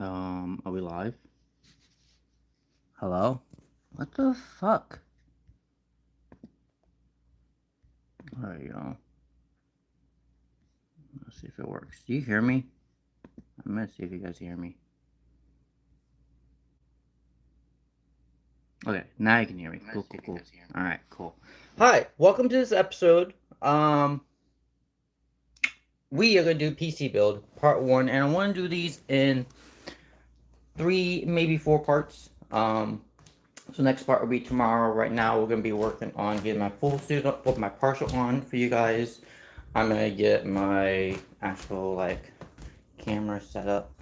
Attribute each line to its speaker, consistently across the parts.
Speaker 1: Are we live? Hello? What the fuck? There you go. Let's see if it works. Do you hear me? I'm gonna see if you guys hear me. Okay, now you can hear me. Cool. Alright, cool. Hi, welcome to this episode. We are gonna do PC build, part 1, and I wanna do these in 3, maybe 4 parts. So next part will be tomorrow. Right now we're gonna be working on getting my full suit up with my partial on for you guys. I'm gonna get my actual camera set up.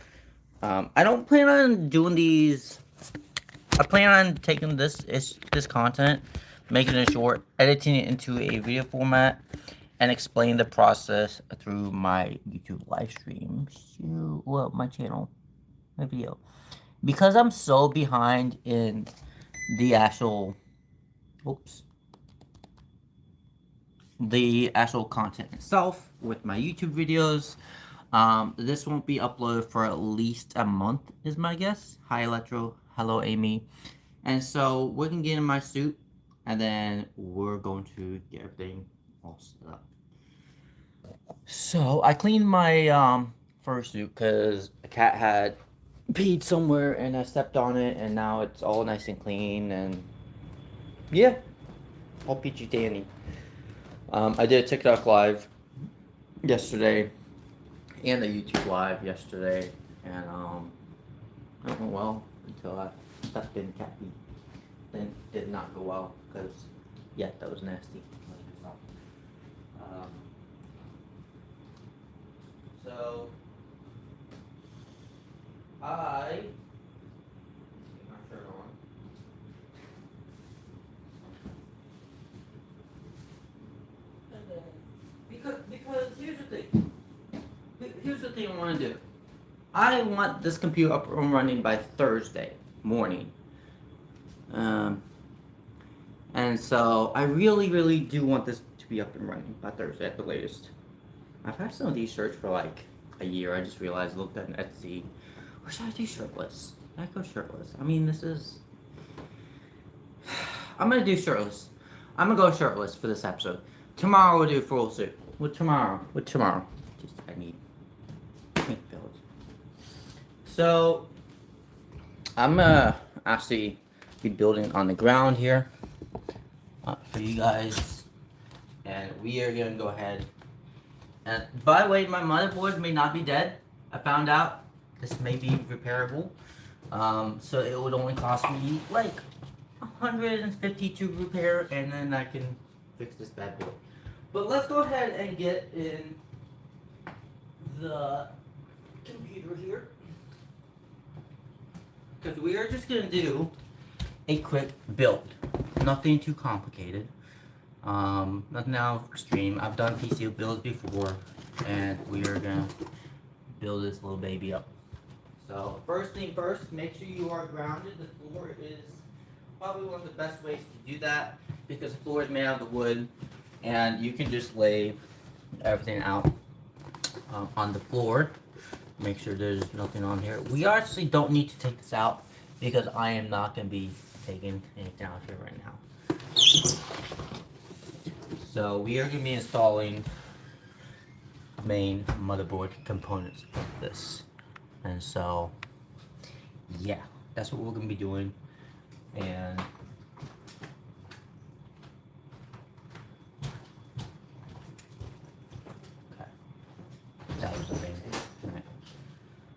Speaker 1: I don't plan on doing these. I plan on taking this content, making it short, editing it into a video format, and explain the process through my YouTube live streams. Well, my channel, my video. Because I'm so behind in the actual, the actual content itself with my YouTube videos. This won't be uploaded for at least a month, is my guess. Hi, Electro. Hello, Amy. And so we're gonna get in my suit, and then we're going to get everything all set up. So I cleaned my fur suit because a cat had peed somewhere, and I stepped on it, and now it's all nice and clean, and yeah, all peachy dandy. I did a TikTok live yesterday and a YouTube live yesterday, and it went well until I stepped in cat pee. Then it did not go well because, yeah, that was nasty. Um, so I get my shirt on. And then, because here's the thing. Here's the thing I want to do. I want this computer up and running by Thursday morning. And so I really do want this to be up and running by Thursday at the latest. I've had some of these shirts for like a year. I just realized, looked at Etsy. Or should I do shirtless? Should I go shirtless? I mean, this is... I'm gonna do shirtless. I'm gonna go shirtless for this episode. Tomorrow we'll do full suit. With tomorrow. Just, I need twink build. So, I'm gonna actually be building on the ground here for you guys. And we are gonna go ahead. And by the way, my motherboard may not be dead. I found out this may be repairable. So it would only cost me like 150 to repair, and then I can fix this bad boy. But let's go ahead and get in the computer here, because we are just gonna do a quick build. Nothing too complicated. Nothing out extreme. I've done PC builds before, and we are gonna build this little baby up. So first thing first, make sure you are grounded. The floor is probably one of the best ways to do that, because the floor is made out of wood, and you can just lay everything out on the floor. Make sure there's nothing on here. We actually don't need to take this out, because I am not going to be taking anything out here right now. So we are going to be installing main motherboard components of this. And so, yeah, that's what we're going to be doing. And okay, that was the main thing.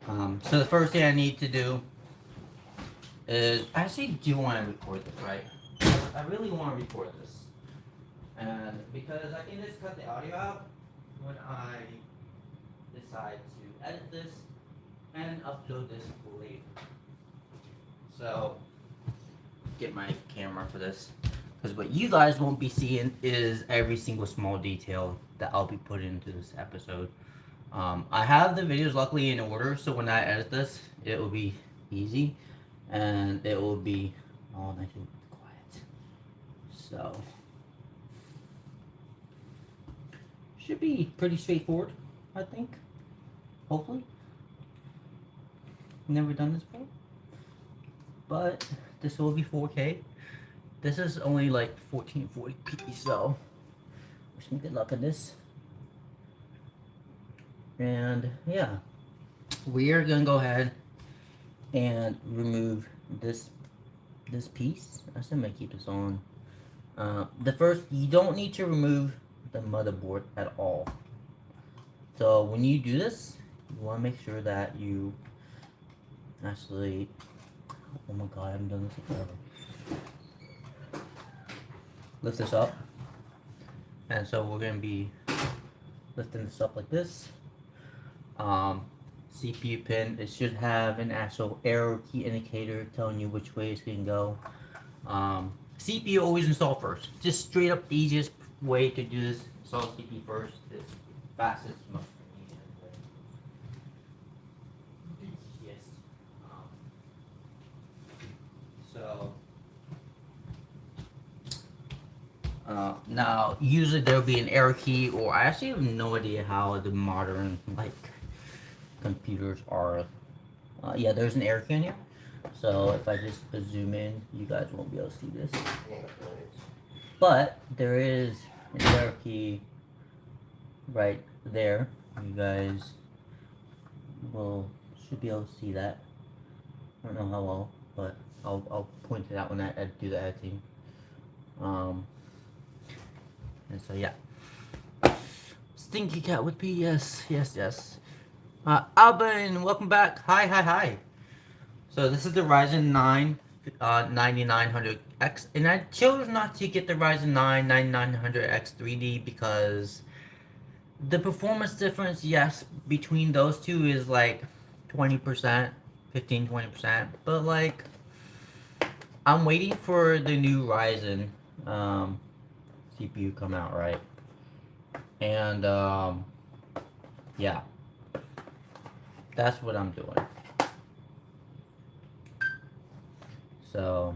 Speaker 1: Right. So the first thing I need to do is, I actually do want to record this, right? I really want to record this. And because I can just cut the audio out when I decide to edit this and upload this later. So, get my camera for this, because what you guys won't be seeing is every single small detail that I'll be putting into this episode. I have the videos luckily in order, so when I edit this, it will be easy, and it will be all nice and quiet. So, should be pretty straightforward, I think. Hopefully. Never done this before. But this will be 4K. This is only like 1440p, so wish me good luck on this. And yeah, we are gonna go ahead and remove this piece. I still may keep this on. The first, you don't need to remove the motherboard at all. So when you do this, you want to make sure that you actually, oh my god, I haven't done this in forever. Lift this up. And so we're going to be lifting this up like this. CPU pin, it should have an actual arrow key indicator telling you which way it's going to go. CPU always install first. Just straight up the easiest way to do this. Install CPU first. It's fastest, most easiest way. Easiest. So now usually there'll be an arrow key, or I actually have no idea how the modern like computers are. Yeah, there's an arrow key in here. So if I just zoom in, you guys won't be able to see this. But there is an arrow key right there. You guys should be able to see that. I don't know how well, but I'll point it out when I do the editing. And so yeah. Stinky cat with P, yes. Alban, welcome back. Hi. So this is the Ryzen 9 9900X, and I chose not to get the Ryzen 9 9900X 3D because the performance difference, yes, between those two is like 20%, 15-20%, but like I'm waiting for the new Ryzen CPU come out, right? And yeah, that's what I'm doing. So,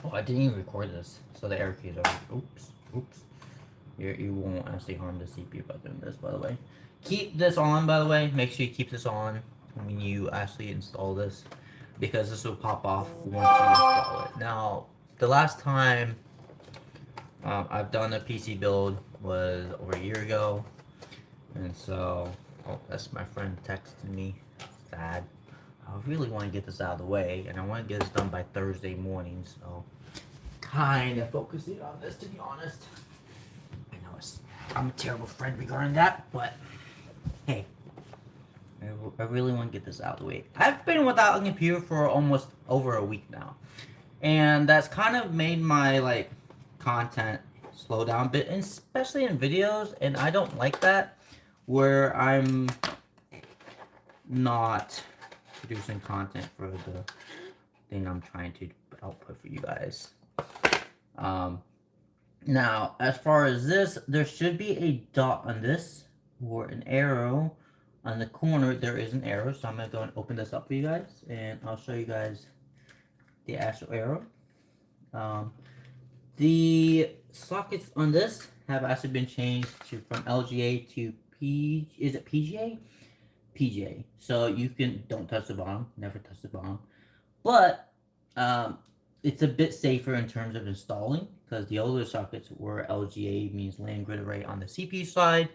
Speaker 1: oh, I didn't even record this. So the arrow keys are, oops. You won't actually harm the CPU by doing this, by the way. Keep this on, by the way. Make sure you keep this on when you actually install this, because this will pop off once you install it. Now, the last time I've done a PC build was over a year ago, and so, oh, that's my friend texting me. Sad. I really want to get this out of the way, and I want to get this done by Thursday morning, so kind of focusing on this, to be honest. I know I'm a terrible friend regarding that, but hey, I really want to get this out of the way. I've been without a computer for almost over a week now, and that's kind of made my like content slow down a bit, and especially in videos, and I don't like that, where I'm not producing content for the thing I'm trying to output for you guys. Now, as far as this, there should be a dot on this, or an arrow on the corner. There is an arrow, so I'm going to go and open this up for you guys, and I'll show you guys the actual arrow. The sockets on this have actually been changed from LGA to PGA? PGA. So you don't touch the bottom, never touch the bottom. But it's a bit safer in terms of installing, because the older sockets were LGA, means land grid array on the CPU side.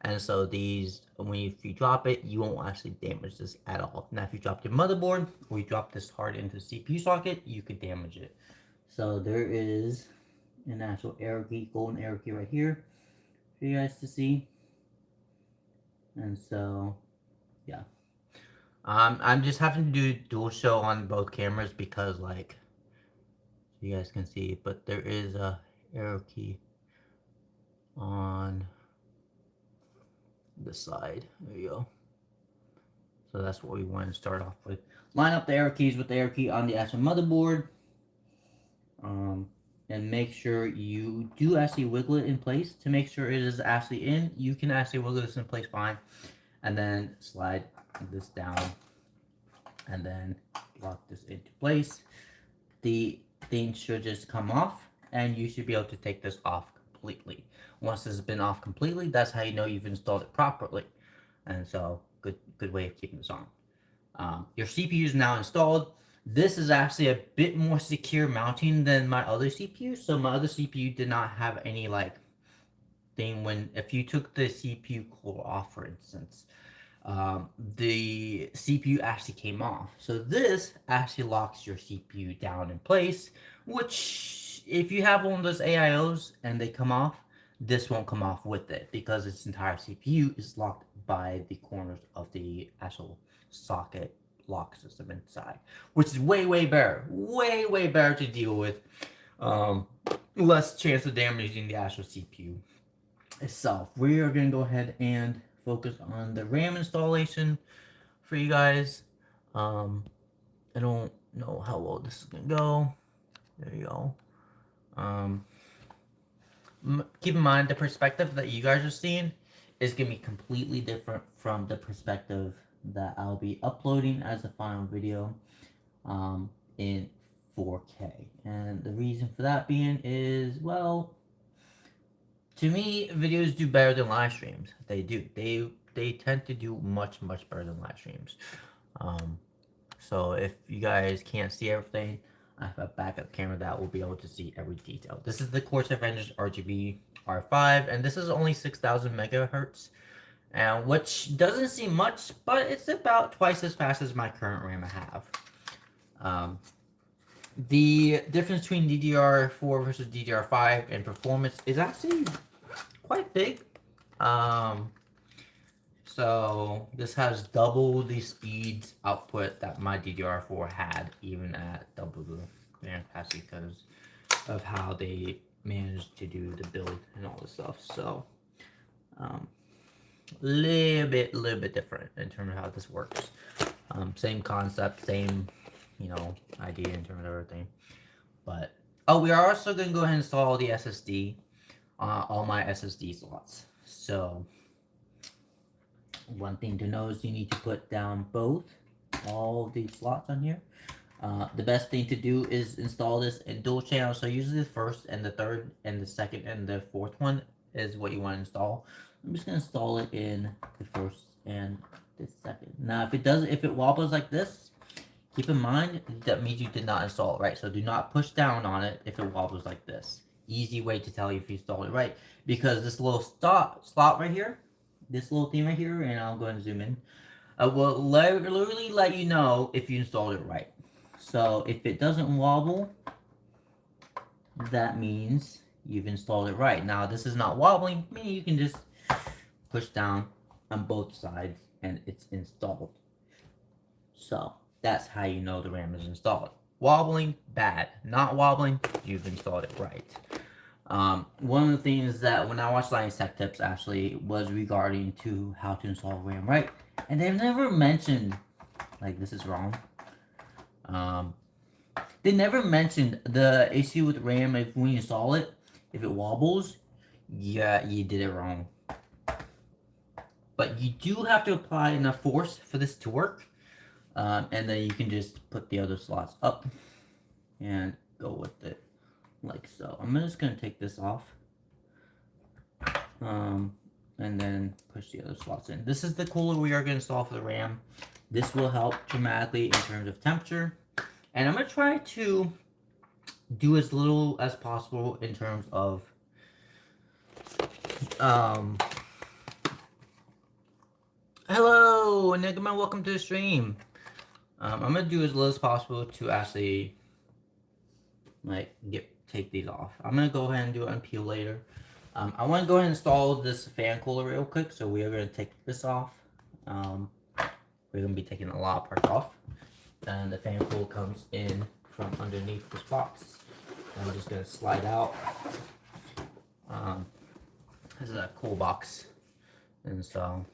Speaker 1: And so these, if you drop it, you won't actually damage this at all. Now, if you drop your motherboard or you drop this hard into the CPU socket, you could damage it. So there is an actual arrow key, golden arrow key right here for you guys to see. And so, yeah. I'm just having to do dual show on both cameras because, like, so you guys can see, but there is a arrow key on this side. There you go. So that's what we want to start off with. Line up the arrow keys with the arrow key on the actual motherboard. And make sure you do actually wiggle it in place to make sure it is actually in. You can actually wiggle this in place fine. And then slide this down. And then lock this into place. The thing should just come off. And you should be able to take this off completely. Once this has been off completely, that's how you know you've installed it properly. And so, good way of keeping this on. Your CPU is now installed. This is actually a bit more secure mounting than my other CPU. So my other CPU did not have any like thing when if you took the CPU core off, for instance, the CPU actually came off. So this actually locks your CPU down in place, which if you have one of those AIOs and they come off, this won't come off with it because its entire CPU is locked by the corners of the actual socket lock system inside, which is way better, way better to deal with. Less chance of damaging the actual CPU itself. We are going to go ahead and focus on the RAM installation for you guys. I don't know how well this is going to go. There you go. Keep in mind the perspective that you guys are seeing is going to be completely different from the perspective that I'll be uploading as a final video in 4K. And the reason for that being is, well, to me, videos do better than live streams. They do. They tend to do much better than live streams. So if you guys can't see everything, I have a backup camera that will be able to see every detail. This is the Corsair Vengeance RGB R5, and this is only 6,000 megahertz, and which doesn't seem much, but it's about twice as fast as my current RAM I have. The difference between DDR4 versus DDR5 in performance is actually quite big. So this has double the speeds output that my DDR4 had, even at double the RAM capacity, because of how they managed to do the build and all this stuff. So little bit different in terms of how this works. Same concept, same idea in terms of everything. But we are also going to go ahead and install the SSD on all my SSD slots. So one thing to know is you need to put down all the slots on here. The best thing to do is install this in dual channel. So usually the first and the third and the second and the fourth one is what you want to install. I'm just going to install it in the first and the second. Now if it wobbles like this, keep in mind that means you did not install it right. So do not push down on it if it wobbles like this. Easy way to tell you if you installed it right, because this little slot right here, this little thing right here, and I'll go ahead and zoom in, will literally let you know if you installed it right. So if it doesn't wobble, that means you've installed it right. Now this is not wobbling, meaning you can just push down on both sides and it's installed. So that's how you know the RAM is installed. Wobbling, bad. Not wobbling, you've installed it right. One of the things that when I watched Linus Tech Tips actually was regarding to how to install RAM right, and they've never mentioned like this is wrong. They never mentioned the issue with RAM if when you install it, if it wobbles, yeah, you did it wrong. But you do have to apply enough force for this to work, and then you can just put the other slots up and go with it. Like so. I'm just going to take this off. And then push the other slots in. This is the cooler we are going to install for the RAM. This will help dramatically in terms of temperature. And I'm going to try to do as little as possible in terms of hello, Enigma, welcome to the stream. I'm going to do as little as possible to actually take these off. I'm going to go ahead and do it unpeel later. I want to go ahead and install this fan cooler real quick. So we are going to take this off. We're going to be taking a lot of parts off. And the fan cooler comes in from underneath this box. And I'm just going to slide out. This is a cool box. And so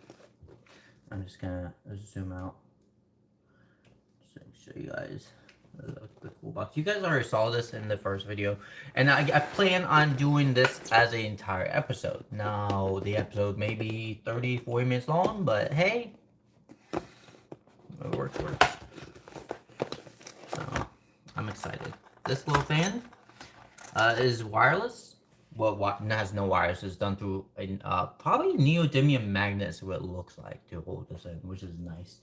Speaker 1: I'm just going to zoom out. Just to show you guys the cool box. You guys already saw this in the first video, and I plan on doing this as an entire episode. Now the episode may be 30-40 minutes long, but hey, it works. So I'm excited. This little fan is wireless. Well, it has no wires. It's done through a probably neodymium magnet is what it looks like to hold this in, which is nice.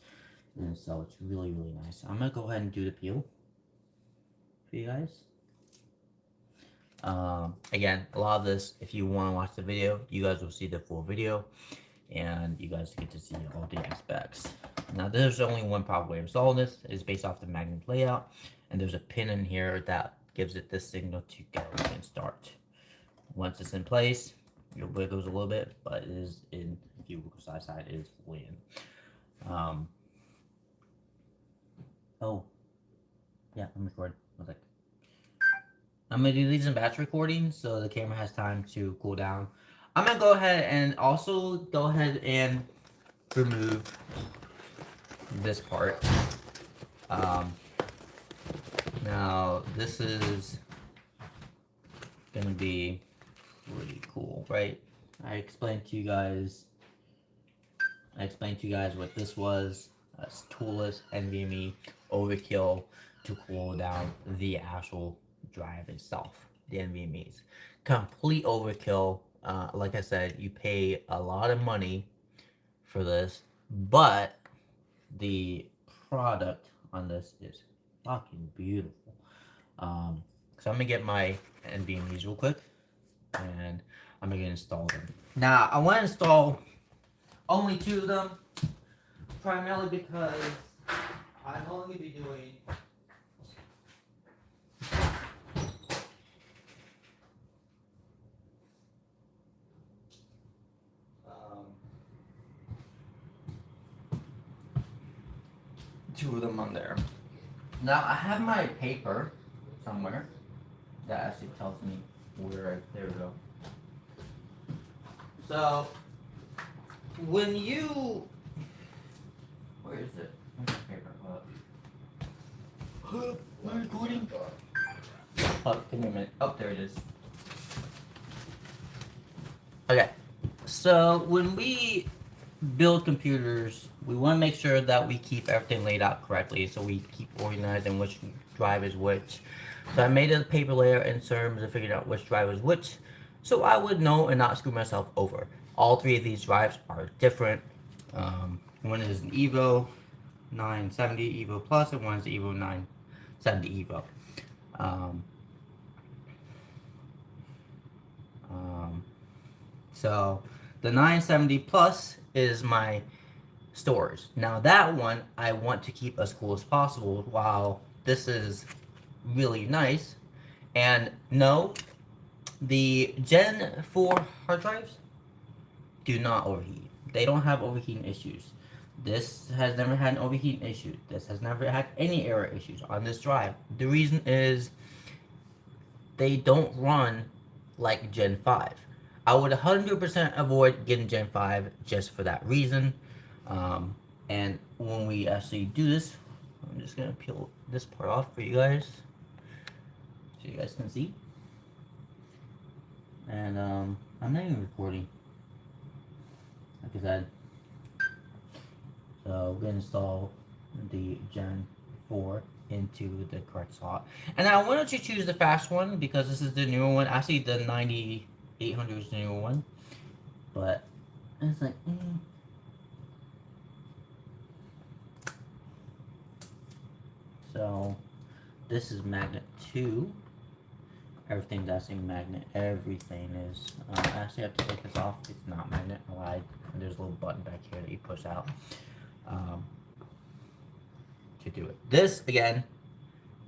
Speaker 1: And so it's really, really nice. I'm gonna go ahead and do the peel for you guys. Again, a lot of this, if you want to watch the video, you guys will see the full video, and you guys get to see all the aspects. Now, there's only one proper way of installing this. It's based off the magnet layout, and there's a pin in here that gives it this signal to go and start. Once it's in place, it wiggles a little bit, but it is in. If you wiggle side to side, it is fully in. Oh, yeah, I'm recording. I was like, I'm gonna do these in batch recording so the camera has time to cool down. I'm gonna go ahead and also go ahead and remove this part. Now this is gonna be really cool, right? I explained to you guys what this was. Toolless NVMe overkill to cool down the actual drive itself, the NVMe's. Complete overkill. Like I said, you pay a lot of money for this, but the product on this is fucking beautiful. So I'm gonna get my NVMe's real quick, and I'm gonna install them. Now I want to install only 2 of them, primarily because I'm only gonna be doing two of them on there. Now I have my paper somewhere that actually tells me where. There we go. So when you, where is it? Where's the paper? Am I recording? Oh, give me a minute. Oh, there it is. Okay. So when we build computers, we want to make sure that we keep everything laid out correctly, so we keep organized and which drive is which. So I made a paper layer in terms of figuring out which drive is which, so I would know and not screw myself over. All 3 of these drives are different. One is an Evo 970 Evo Plus, and one is the Evo 970 Evo. So the 970 Plus is my storage. Now that one I want to keep as cool as possible, while this is really nice. And no, the Gen 4 hard drives do not overheat. They don't have overheating issues. This has never had an overheating issue. This has never had any error issues on this drive. The reason is they don't run like Gen 5. I would 100% avoid getting Gen 5 just for that reason. And when we actually do this, I'm just going to peel this part off for you guys so you guys can see. And I'm not even recording, like I said. So we're going to install the Gen 4 into the correct slot. And I wanted to choose the fast one because this is the newer one. Actually, the 9800 is the newer one. But it's like, So this is magnet 2. Everything's actually magnet. Everything is. I actually have to take this off. It's not magnet. I lied. There's a little button back here that you push out to do it. This again,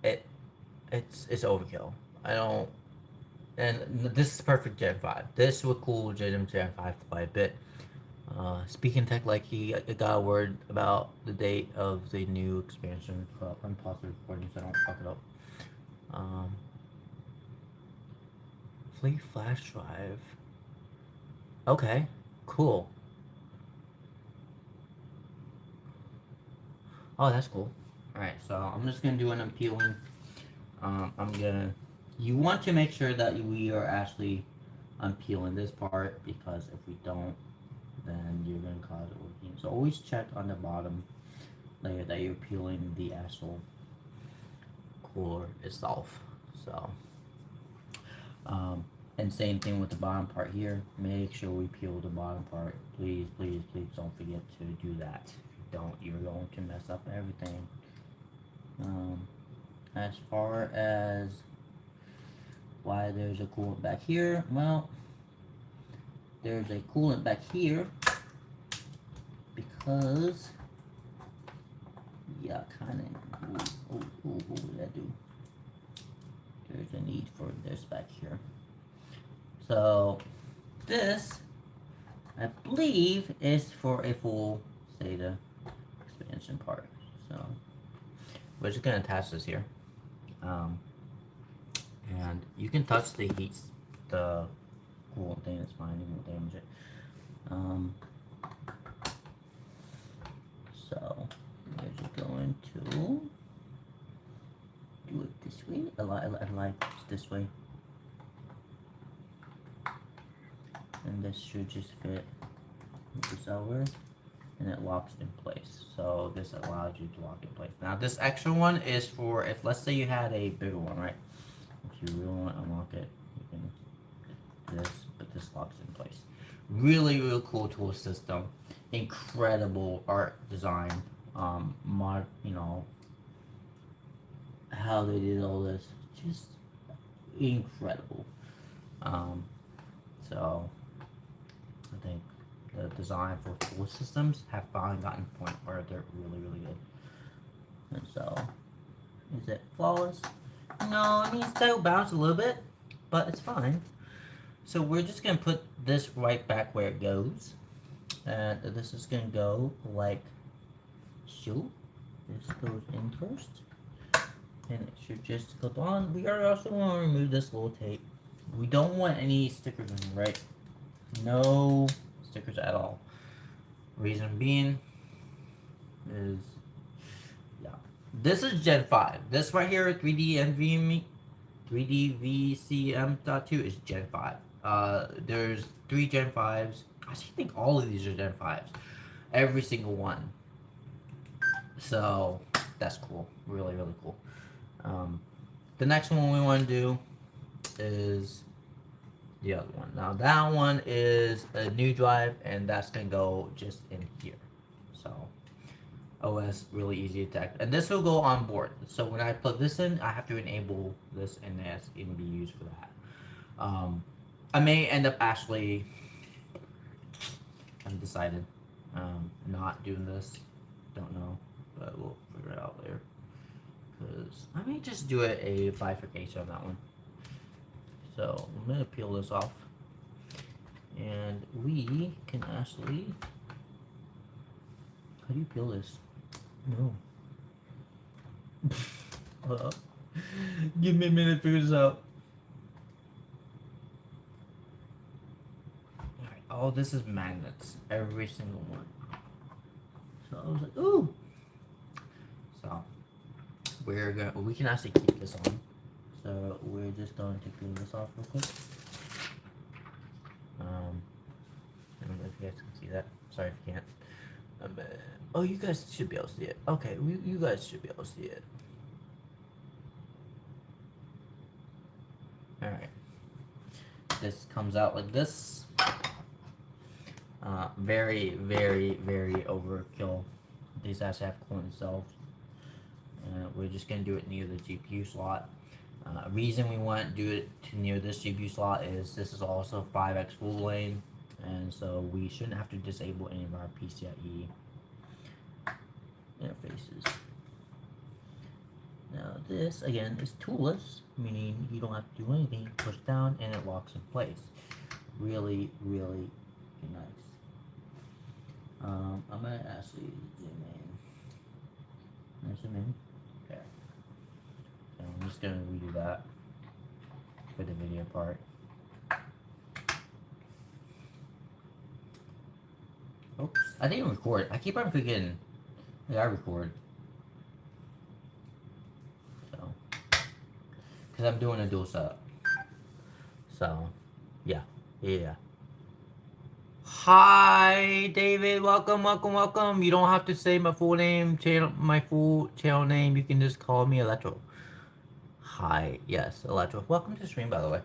Speaker 1: it's overkill. I don't. And this is perfect Gen 5. This would cool Gen 5 quite a bit. Speaking tech, like he got a word about the date of the new expansion. I'm pause the recording so I don't fuck it up. Fleet flash drive. Okay, cool. Oh, that's cool. Alright, so I'm just gonna do an unpeeling. You want to make sure that we are actually unpeeling this part, because if we don't, then you're going to cause overheating. So always check on the bottom layer that you're peeling the actual cooler itself. So, and same thing with the bottom part here. Make sure we peel the bottom part. Please, please, please don't forget to do that. don't. You're going to mess up everything. As far as why there's a coolant back here, well, there's a coolant back here because, yeah, kind of, what did that do? There's a need for this back here. So, this, I believe, is for a full SATA expansion part. So, we're just going to attach this here. And you can touch the heat, the coolant thing, it's fine, you won't damage it. So, we're just going to do it this way. I like this way. And this should just fit this over, and it locks in place. So this allows you to lock in place. Now this extra one is for if, let's say you had a bigger one, right? If you really want to unlock it, you can do this, but this locks in place. Really, really cool tool system. Incredible art design. You know, how they did all this, just incredible. So I think the design for tool systems have finally gotten to the point where they're really, really good. And so, is it flawless? No, it needs to bounce a little bit, but it's fine. So we're just gonna put this right back where it goes, and this is gonna go like so. This goes in first, and it should just go on. We are also going to remove this little tape. We don't want any stickers in here, right? No stickers at all. Reason being is, yeah, this is Gen 5. This right here, 3D VCM.2 is Gen 5. There's 3 Gen 5s. I actually think all of these are Gen 5s. Every single one. So that's cool. Really, really cool. The next one we want to do is the other one. Now that one is a new drive, and that's gonna go just in here. So OS really easy to act, and this will go on board. So when I plug this in, I have to enable this, and that's gonna be used for that. I may end up actually, I've decided, not doing this. Don't know, but we'll figure it out later. Because I may just do a bifurcation on that one. So I'm gonna peel this off, and we can actually. How do you peel this? No. Hold up. Give me a minute to figure this out. Alright. Oh, this is magnets. Every single one. So I was like, ooh. So we can actually keep this on. So we're just going to peel this off real quick. I don't know if you guys can see that. Sorry if you can't. Oh, you guys should be able to see it. Okay, you guys should be able to see it. Alright. This comes out like this. Very, very, very overkill. These actually have coolant themselves. We're just going to do it near the GPU slot. Reason we want to do it near this GPU slot is this is also 5x full lane, and so we shouldn't have to disable any of our PCIe interfaces. Now this, again, is toolless, meaning you don't have to do anything. Push down and it locks in place. Really, really nice. I'm going to actually zoom in. Zoom in. Okay. So I'm just going to redo that for the video part. Oops, I didn't record. I keep on forgetting. Yeah, I record. So, because I'm doing a dual setup. So, yeah. Hi, David. Welcome. You don't have to say my full name, my full channel name. You can just call me Electro. Hi, yes, Electro. Welcome to the stream, by the way.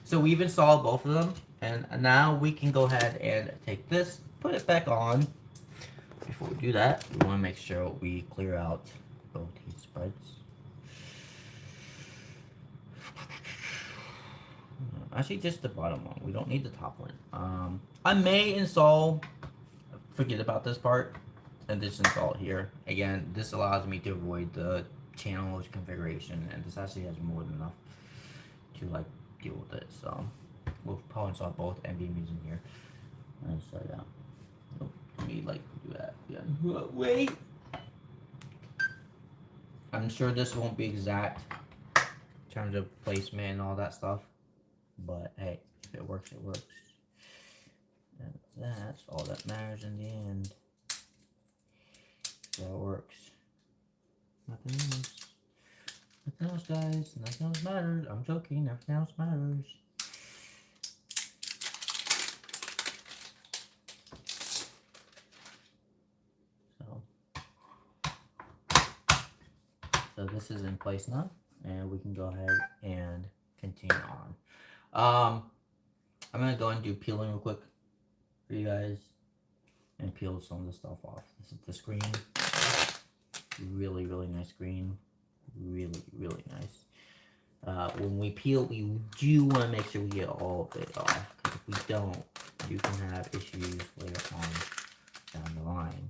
Speaker 1: So we've installed both of them, and now we can go ahead and take this, put it back on. before we do that, we want to make sure we clear out both these spreads. Actually, just the bottom one. We don't need the top one. I may install, forget about this part, and just install it here. Again, this allows me to avoid the channels configuration, and this actually has more than enough to like deal with it. So we'll probably install both NVMe's in here. And so yeah, nope, let me like do that again. Wait, I'm sure this won't be exact in terms of placement and all that stuff, but hey, if it works, it works. And that's all that matters in the end. So it works. Nothing else. Nothing else, guys. Nothing else matters. I'm joking. Nothing else matters. So this is in place now, and we can go ahead and continue on. I'm gonna go and do peeling real quick for you guys and peel some of the stuff off. This is the screen. Really, really nice screen. Really, really nice. When we peel, we do want to make sure we get all of it off. Because if we don't, you can have issues later on down the line.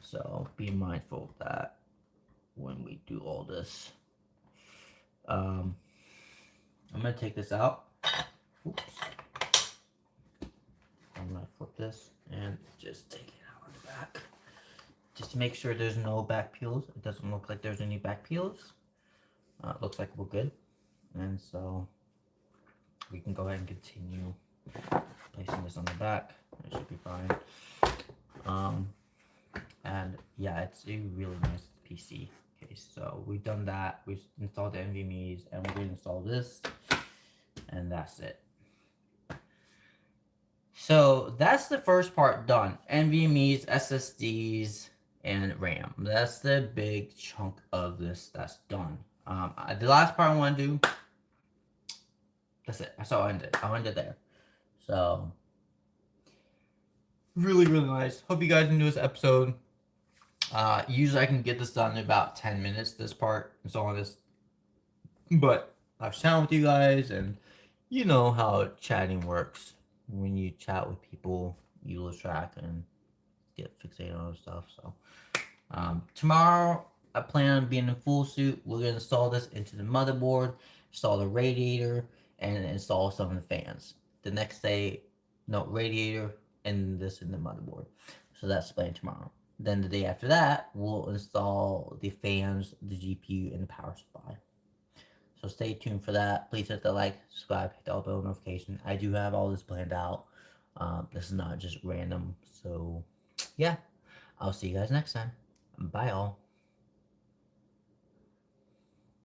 Speaker 1: So be mindful of that when we do all this. I'm gonna take this out. Oops. I'm gonna flip this and just take it out of the back. Just to make sure there's no back peels. It doesn't look like there's any back peels. It looks like we're good. And so we can go ahead and continue placing this on the back. It should be fine. And yeah, it's a really nice PC case. So we've done that. We've installed the NVMe's, and we're going to install this, and that's it. So that's the first part done. NVMe's, SSDs, and RAM. That's the big chunk of this that's done. The last part I want to do, that's it. That's how I ended. I'll end it there. So really, really nice. Hope you guys enjoyed this episode. Usually I can get this done in about 10 minutes, this part, and so on this. But I was chatting with you guys, and you know how chatting works. When you chat with people, you lose track and get fixated on other stuff. So tomorrow I plan on being in full suit. We're gonna install this into the motherboard, install the radiator, and install some of the fans. The next day, no, radiator and this in the motherboard. So that's planned tomorrow. Then the day after that, we'll install the fans, the GPU, and the power supply. So stay tuned for that. Please hit the like, subscribe, hit the bell notification. I do have all this planned out. This is not just random. So yeah, I'll see you guys next time. Bye all.